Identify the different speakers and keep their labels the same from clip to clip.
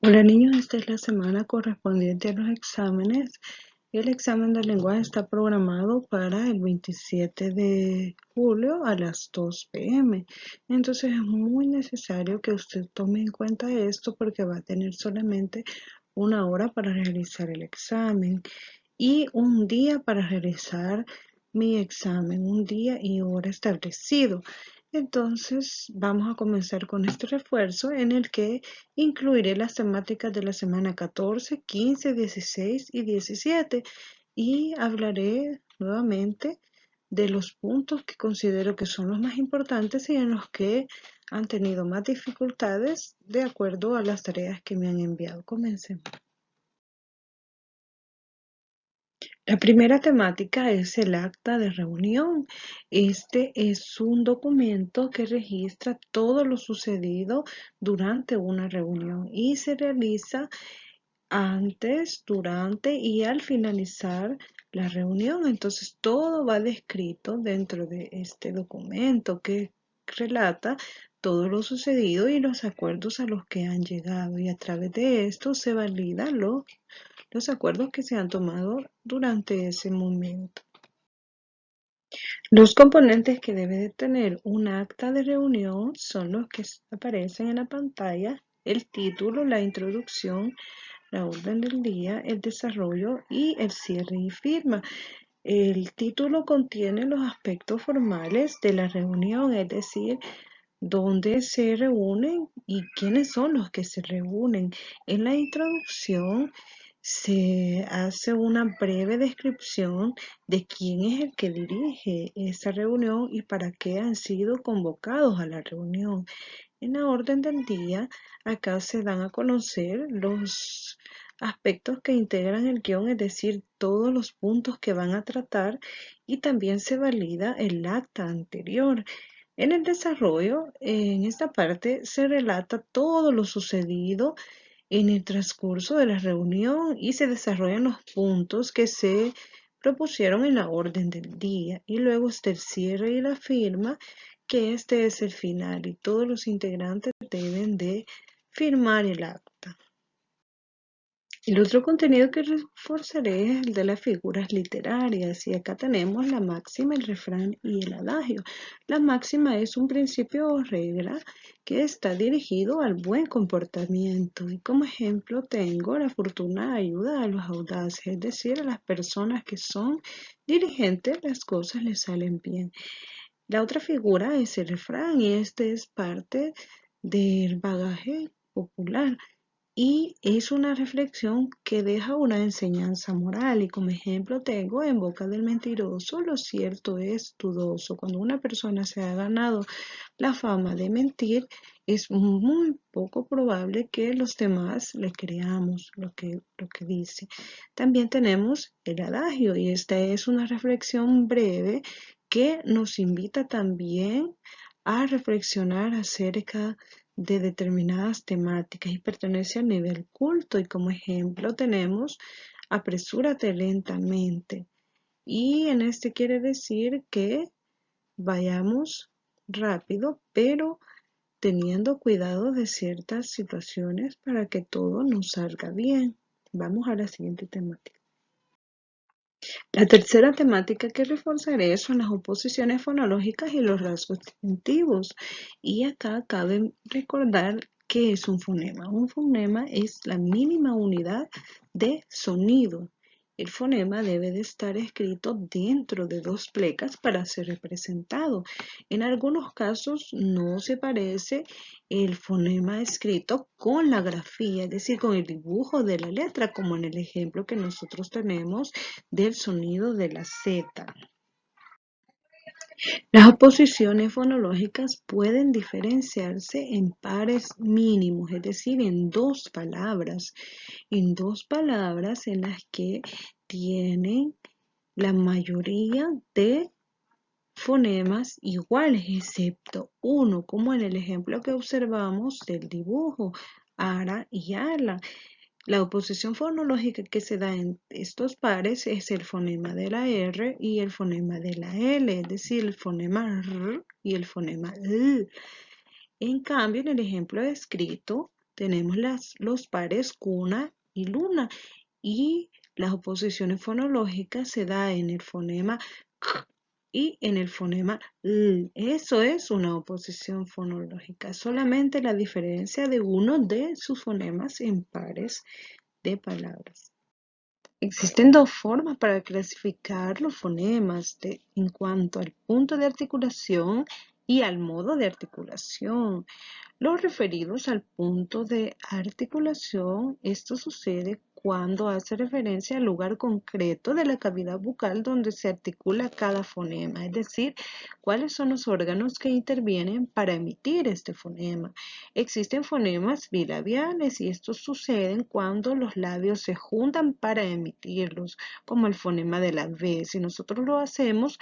Speaker 1: Hola niños, esta es la semana correspondiente a los exámenes. El examen de lenguaje está programado para el 27 de julio a las 2 p.m. Entonces es muy necesario que usted tome en cuenta esto porque va a tener solamente una hora para realizar el examen y un día para realizar mi examen, un día y hora establecido. Entonces vamos a comenzar con este refuerzo en el que incluiré las temáticas de la semana 14, 15, 16 y 17 y hablaré nuevamente de los puntos que considero que son los más importantes y en los que han tenido más dificultades de acuerdo a las tareas que me han enviado. Comencemos. La primera temática es el acta de reunión. Este es un documento que registra todo lo sucedido durante una reunión y se realiza antes, durante y al finalizar la reunión. Entonces todo va descrito dentro de este documento que relata todo lo sucedido y los acuerdos a los que han llegado, y a través de esto se validan los acuerdos que se han tomado durante ese momento. Los componentes que debe de tener un acta de reunión son los que aparecen en la pantalla: el título, la introducción, la orden del día, el desarrollo y el cierre y firma. El título contiene los aspectos formales de la reunión, es decir, dónde se reúnen y quiénes son los que se reúnen. En la introducción se hace una breve descripción de quién es el que dirige esa reunión y para qué han sido convocados a la reunión. En la orden del día, acá se dan a conocer los aspectos que integran el guión, es decir, todos los puntos que van a tratar, y también se valida el acta anterior. En el desarrollo, en esta parte, se relata todo lo sucedido en el transcurso de la reunión y se desarrollan los puntos que se propusieron en la orden del día. Y luego está el cierre y la firma, que este es el final y todos los integrantes deben de firmar el acta. El otro contenido que reforzaré es el de las figuras literarias, y acá tenemos la máxima, el refrán y el adagio. La máxima es un principio o regla que está dirigido al buen comportamiento, y como ejemplo tengo: la fortuna ayuda a los audaces, es decir, a las personas que son diligentes las cosas les salen bien. La otra figura es el refrán, y este es parte del bagaje popular y es una reflexión que deja una enseñanza moral. Y como ejemplo tengo: en boca del mentiroso lo cierto es dudoso. Cuando una persona se ha ganado la fama de mentir, es muy poco probable que los demás le creamos lo que dice. También tenemos el adagio, y esta es una reflexión breve que nos invita también a reflexionar acerca de determinadas temáticas y pertenece al nivel culto. Y como ejemplo tenemos: apresúrate lentamente. Y en este quiere decir que vayamos rápido, pero teniendo cuidado de ciertas situaciones para que todo nos salga bien. Vamos a la siguiente temática. La tercera temática que reforzaré son las oposiciones fonológicas y los rasgos distintivos. Y acá cabe recordar qué es un fonema. Un fonema es la mínima unidad de sonido. El fonema debe de estar escrito dentro de dos plecas para ser representado. En algunos casos no se parece el fonema escrito con la grafía, es decir, con el dibujo de la letra, como en el ejemplo que nosotros tenemos del sonido de la Z. Las oposiciones fonológicas pueden diferenciarse en pares mínimos, es decir, en dos palabras en las que tienen la mayoría de fonemas iguales, excepto uno, como en el ejemplo que observamos del dibujo, ara y ala. La oposición fonológica que se da en estos pares es el fonema de la R y el fonema de la L, es decir, el fonema R y el fonema L. En cambio, en el ejemplo escrito, tenemos los pares cuna y luna. Y las oposiciones fonológicas se dan en el fonema k y en el fonema l. Eso es una oposición fonológica, solamente la diferencia de uno de sus fonemas en pares de palabras. Existen dos formas para clasificar los fonemas en cuanto al punto de articulación y al modo de articulación. Los referidos al punto de articulación, esto sucede cuando hace referencia al lugar concreto de la cavidad bucal donde se articula cada fonema, es decir, cuáles son los órganos que intervienen para emitir este fonema. Existen fonemas bilabiales y estos suceden cuando los labios se juntan para emitirlos, como el fonema de la V. Si nosotros lo hacemos,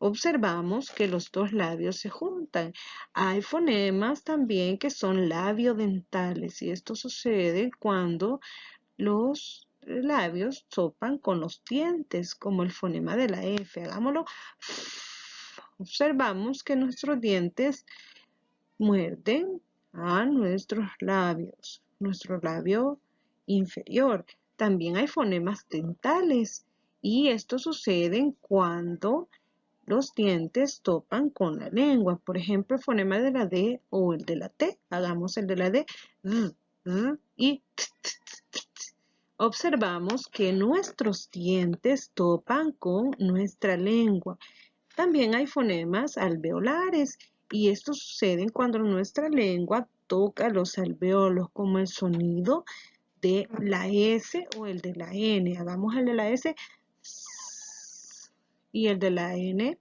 Speaker 1: observamos que los dos labios se juntan. Hay fonemas también que son labiodentales y esto sucede cuando los labios topan con los dientes, como el fonema de la F. Hagámoslo. Observamos que nuestros dientes muerden a nuestro labio inferior. También hay fonemas dentales y esto sucede cuando los dientes topan con la lengua. Por ejemplo, el fonema de la D o el de la T. Hagamos el de la D. Y observamos que nuestros dientes topan con nuestra lengua. También hay fonemas alveolares y estos suceden cuando nuestra lengua toca los alveolos, como el sonido de la S o el de la N. Hagamos el de la S y el de la N.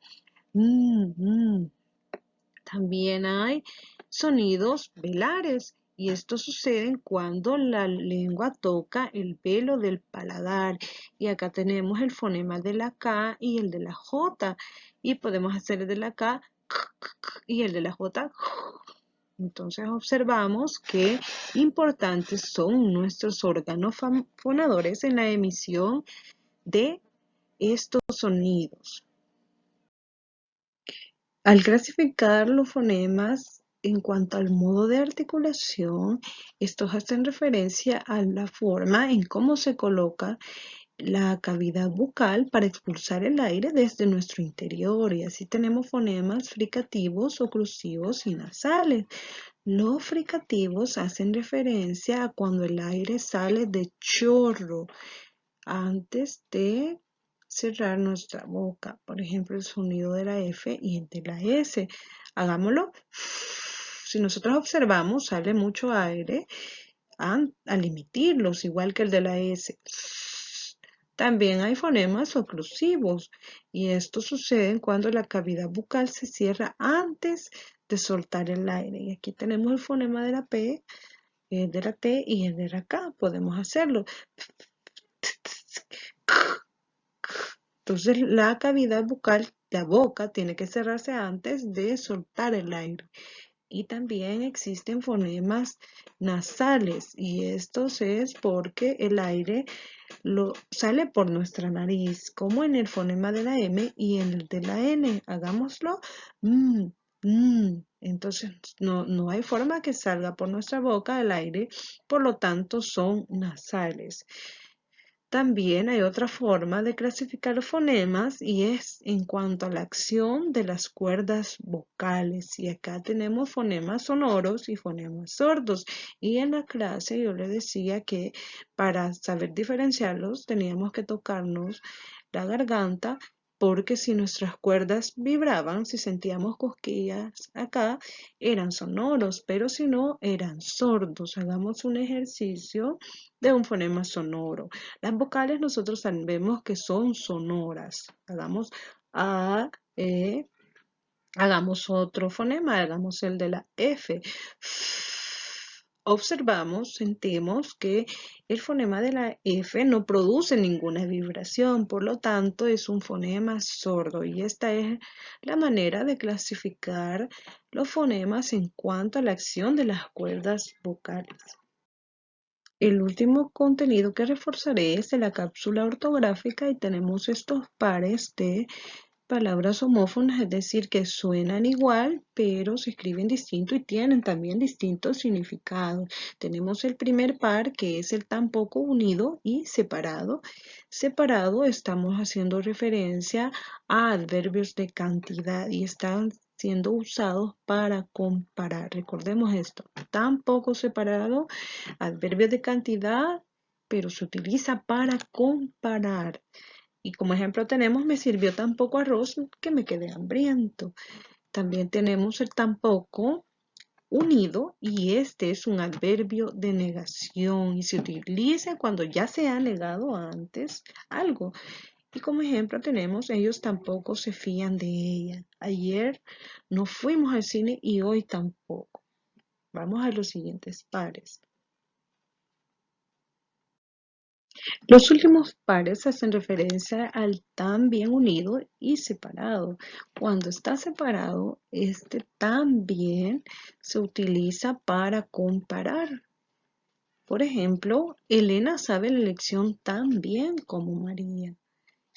Speaker 1: También hay sonidos velares y estos suceden cuando la lengua toca el velo del paladar. Y acá tenemos el fonema de la K y el de la J. Y podemos hacer el de la K y el de la J. Entonces observamos qué importantes son nuestros órganos fonadores en la emisión de estos sonidos. Al clasificar los fonemas en cuanto al modo de articulación, estos hacen referencia a la forma en cómo se coloca la cavidad bucal para expulsar el aire desde nuestro interior. Y así tenemos fonemas fricativos, oclusivos y nasales. Los fricativos hacen referencia a cuando el aire sale de chorro antes de cerrar nuestra boca. Por ejemplo, el sonido de la F y el de la S. Hagámoslo. Si nosotros observamos, sale mucho aire al emitirlos, igual que el de la S. También hay fonemas oclusivos y esto sucede cuando la cavidad bucal se cierra antes de soltar el aire. Y aquí tenemos el fonema de la P, el de la T y el de la K. Podemos hacerlo. Entonces la cavidad bucal, la boca, tiene que cerrarse antes de soltar el aire. Y también existen fonemas nasales y estos es porque el aire sale por nuestra nariz, como en el fonema de la M y en el de la N. Hagámoslo. Entonces no hay forma que salga por nuestra boca el aire, por lo tanto son nasales. También hay otra forma de clasificar los fonemas y es en cuanto a la acción de las cuerdas vocales. Y acá tenemos fonemas sonoros y fonemas sordos. Y en la clase yo le decía que para saber diferenciarlos teníamos que tocarnos la garganta porque si nuestras cuerdas vibraban, si sentíamos cosquillas acá, eran sonoros, pero si no, eran sordos. Hagamos un ejercicio de un fonema sonoro. Las vocales nosotros sabemos que son sonoras. Hagamos A, E. Hagamos otro fonema, hagamos el de la F. Observamos, sentimos que el fonema de la F no produce ninguna vibración, por lo tanto es un fonema sordo y esta es la manera de clasificar los fonemas en cuanto a la acción de las cuerdas vocales. El último contenido que reforzaré es de la cápsula ortográfica y tenemos estos pares de palabras homófonas, es decir, que suenan igual, pero se escriben distinto y tienen también distintos significados. Tenemos el primer par, que es el tampoco unido y separado. Separado, estamos haciendo referencia a adverbios de cantidad y están siendo usados para comparar. Recordemos esto, tampoco separado, adverbio de cantidad, pero se utiliza para comparar. Y como ejemplo tenemos, me sirvió tan poco arroz que me quedé hambriento. También tenemos el tampoco unido y este es un adverbio de negación y se utiliza cuando ya se ha negado antes algo. Y como ejemplo tenemos, ellos tampoco se fían de ella. Ayer no fuimos al cine y hoy tampoco. Vamos a los siguientes pares. Los últimos pares hacen referencia al tan bien unido y separado. Cuando está separado, este también se utiliza para comparar. Por ejemplo, Elena sabe la lección tan bien como María.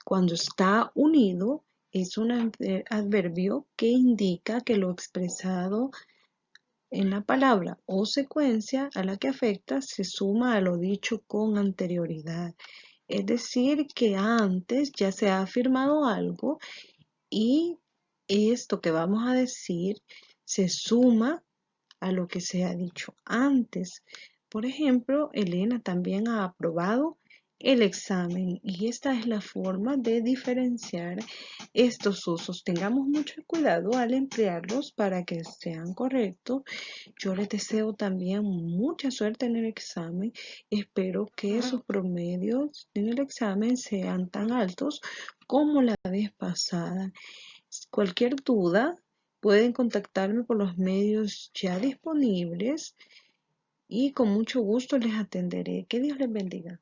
Speaker 1: Cuando está unido, es un adverbio que indica que lo expresado en la palabra o secuencia a la que afecta se suma a lo dicho con anterioridad. Es decir, que antes ya se ha afirmado algo y esto que vamos a decir se suma a lo que se ha dicho antes. Por ejemplo, Elena también ha aprobado el examen y esta es la forma de diferenciar estos usos. Tengamos mucho cuidado al emplearlos para que sean correctos. Yo les deseo también mucha suerte en el examen. Espero que sus promedios en el examen sean tan altos como la vez pasada. Cualquier duda, pueden contactarme por los medios ya disponibles y con mucho gusto les atenderé. Que Dios les bendiga.